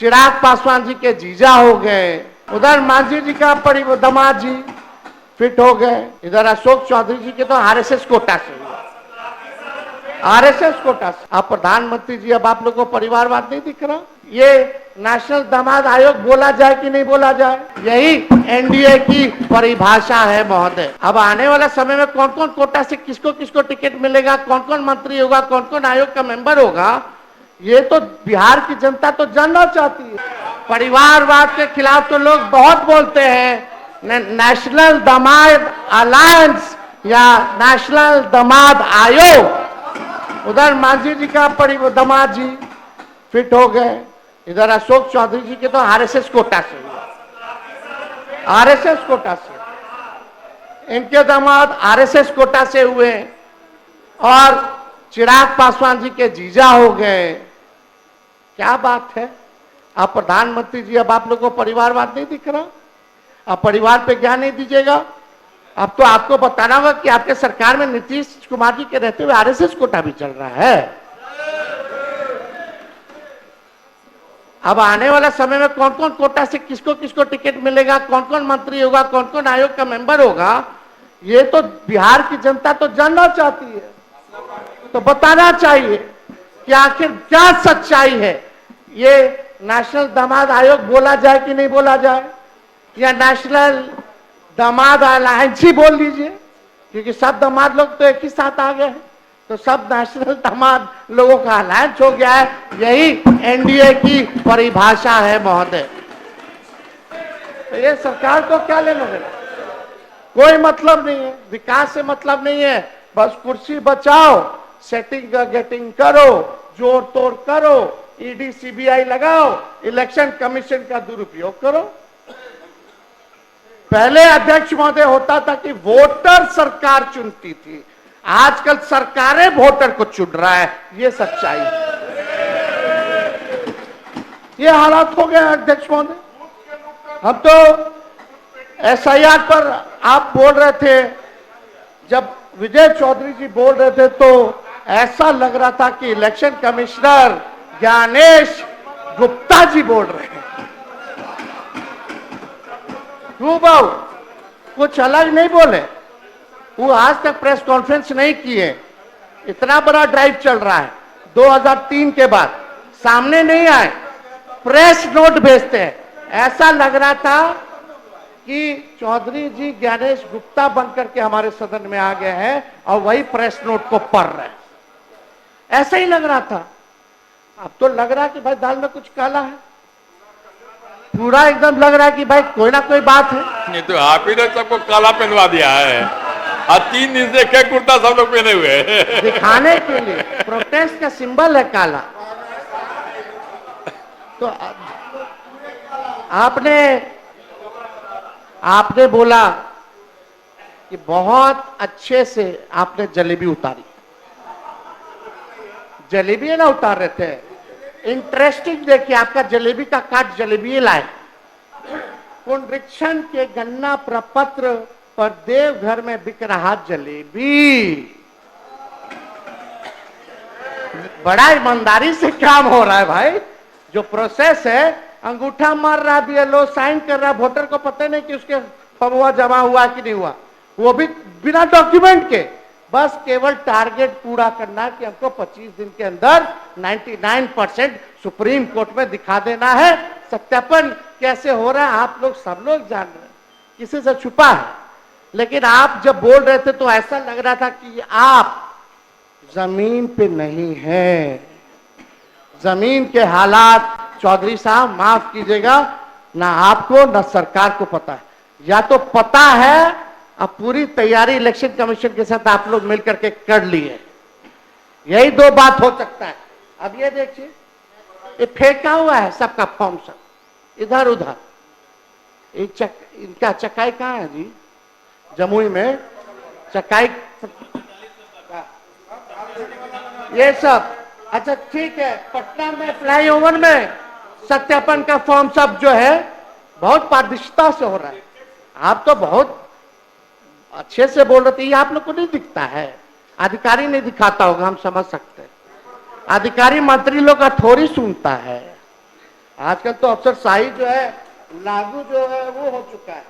चिराग पासवान जी के जीजा हो गए, उधर मांझी जी का दामाद जी फिट हो गए, इधर अशोक चौधरी जी के तो आरएसएस कोटा से हुआ, आरएसएस कोटा से। आप प्रधानमंत्री जी, अब आप लोगों को परिवारवाद नहीं दिख रहा? ये नेशनल दामाद आयोग बोला जाए कि नहीं बोला जाए, यही एनडीए की परिभाषा है महोदय। अब आने वाला समय में कौन कौन कोटा से किसको किसको टिकट मिलेगा, कौन कौन मंत्री होगा, कौन कौन आयोग का मेंबर होगा, ये तो बिहार की जनता तो जानना चाहती है। परिवारवाद के खिलाफ तो लोग बहुत बोलते हैं, नेशनल दामाद अलायंस या नेशनल दामाद आयोग, उधर मांझी जी का दामाद जी फिट हो गए, इधर अशोक चौधरी जी के तो आरएसएस कोटा से हुआ, आरएसएस कोटा से। इनके दामाद आरएसएस कोटा से हुए और चिराग पासवान जी के जीजा हो गए। क्या बात है? आप प्रधानमंत्री जी, अब आप लोगों को परिवारवाद नहीं दिख रहा? आप परिवार पे ज्ञान नहीं दीजिएगा? अब तो आपको बताना होगा कि आपके सरकार में नीतीश कुमार जी के रहते हुए आरएसएस कोटा भी चल रहा है। अब आने वाला समय में कौन कौन कोटा से किसको किसको टिकट मिलेगा, कौन कौन मंत्री होगा, कौन कौन आयोग का मेंबर होगा, ये तो बिहार की जनता तो जानना चाहती है। तो बताना चाहिए कि आखिर क्या सच्चाई है। ये नेशनल दामाद आयोग बोला जाए कि नहीं बोला जाए, या नेशनल दामाद अलायंस ही बोल लीजिए, क्योंकि सब दामाद लोग तो एक ही साथ आ गए हैं, तो सब नेशनल दामाद लोगों का अलायंस हो गया है। यही एनडीए की परिभाषा है महोदय। तो ये सरकार को क्या लेना देना? कोई मतलब नहीं है, विकास से मतलब नहीं है, बस कुर्सी बचाओ, सेटिंग गेटिंग करो, जोड़ तोड़ करो, ईडी सीबीआई लगाओ, इलेक्शन कमीशन का दुरुपयोग करो। पहले अध्यक्ष महोदय होता था कि वोटर सरकार चुनती थी, आजकल सरकारें वोटर को चुन रहा है। ये सच्चाई है, ये हालात हो गए अध्यक्ष महोदय। हम तो एसआईआर पर आप बोल रहे थे, जब विजय चौधरी जी बोल रहे थे तो ऐसा लग रहा था कि इलेक्शन कमिश्नर ज्ञानेश गुप्ता जी बोल रहे हैं। क्यों बाबू, कुछ अलग नहीं बोले? वो आज तक प्रेस कॉन्फ्रेंस नहीं किए, इतना बड़ा ड्राइव चल रहा है 2003 के बाद, सामने नहीं आए, प्रेस नोट भेजते हैं। ऐसा लग रहा था कि चौधरी जी ज्ञानेश गुप्ता बनकर के हमारे सदन में आ गए हैं और वही प्रेस नोट को पढ़ रहे हैं, ऐसा ही लग रहा था। अब तो लग रहा है कि भाई दाल में कुछ काला है, पूरा एकदम लग रहा है कि भाई कोई ना कोई बात है। नहीं तो आप ही ने सबको काला पहनवा दिया है, और 3 दिन से क्या कुर्ता सब लोग पहने हुए हैं दिखाने के लिए, प्रोटेस्ट का सिंबल है काला। तो आपने बोला कि बहुत अच्छे से आपने जलेबी उतारी, जलेबी ना उतार रहे थे, इंटरेस्टिंग देखिए, आपका जलेबी का काट जलेबी लाए। पुनरीक्षण के गन्ना प्रपत्र पर देवघर में बिक रहा जलेबी, बड़ा ईमानदारी से काम हो रहा है भाई। जो प्रोसेस है, अंगूठा मार रहा, बीएलओ साइन कर रहा, वोटर को पता नहीं कि उसके फमुआ जमा हुआ कि नहीं हुआ, वो भी बिना डॉक्यूमेंट के, बस केवल टारगेट पूरा करना है कि हमको 25 दिन के अंदर 99% सुप्रीम कोर्ट में दिखा देना है। सत्यापन कैसे हो रहा है आप लोग सब लोग जान रहे हैं, किसी से छुपा है। लेकिन आप जब बोल रहे थे तो ऐसा लग रहा था कि आप जमीन पे नहीं है। जमीन के हालात चौधरी साहब माफ कीजिएगा, ना आपको ना सरकार को पता है, या तो पता है अब पूरी तैयारी इलेक्शन कमीशन के साथ आप लोग मिलकर के कर लिए, यही दो बात हो सकता है। अब ये देखिए, ये फेंका हुआ है सबका फॉर्म, सब इधर उधर। इनका चकाई कहाँ है जी? जमुई में चकाई, ये सब अच्छा ठीक है। पटना में फ्लाईओवर में सत्यापन का फॉर्म सब जो है बहुत पारदर्शिता से हो रहा है। आप तो बहुत अच्छे से बोल रहे थे, ये आप लोग को नहीं दिखता है, अधिकारी नहीं दिखाता होगा, हम समझ सकते हैं। अधिकारी मंत्री लोग का थोड़ी सुनता है, आजकल तो अफसरशाही जो है लागू जो है वो हो चुका है।